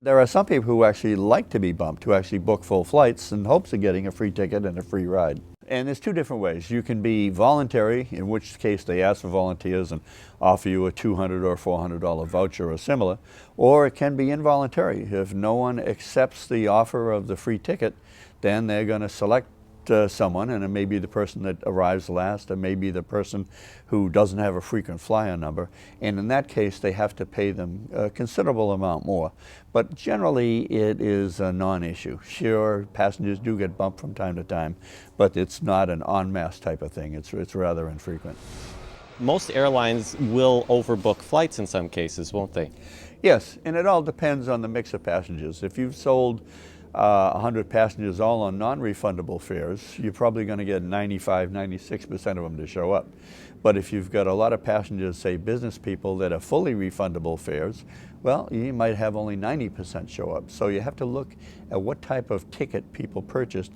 There are some people who actually like to be bumped, who actually book full flights in hopes of getting a free ticket and a free ride. And there's two different ways. You can be voluntary, in which case they ask for volunteers and offer you a $200 or $400 voucher or similar, or it can be involuntary. If no one accepts the offer of the free ticket, then they're going to select someone, and it may be the person that arrives last, or maybe the person who doesn't have a frequent flyer number, and in that case they have to pay them a considerable amount more. But generally it is a non-issue. Sure, passengers do get bumped from time to time, but it's not an en masse type of thing. It's rather infrequent. Most airlines will overbook flights in some cases, won't they? Yes, and it all depends on the mix of passengers. If you've sold 100 passengers all on non-refundable fares, you're probably going to get 95, 96% of them to show up. But if you've got a lot of passengers, say business people, that are fully refundable fares, well, you might have only 90% show up. So you have to look at what type of ticket people purchased,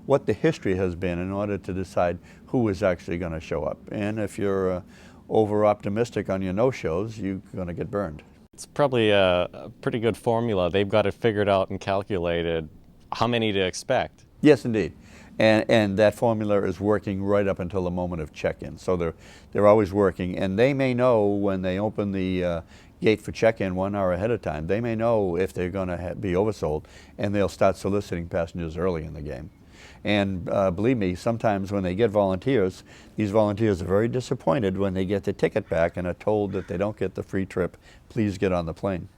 what the history has been, in order to decide who is actually going to show up. And if you're over-optimistic on your no-shows, you're going to get burned. It's probably a pretty good formula. They've got it figured out and calculated how many to expect. Yes, indeed. And that formula is working right up until the moment of check-in. So they're always working, and they may know when they open the gate for check-in 1 hour ahead of time. They may know if they're going to be oversold, and they'll start soliciting passengers early in the game. And believe me, sometimes when they get volunteers, these volunteers are very disappointed when they get the ticket back and are told that they don't get the free trip. Please get on the plane.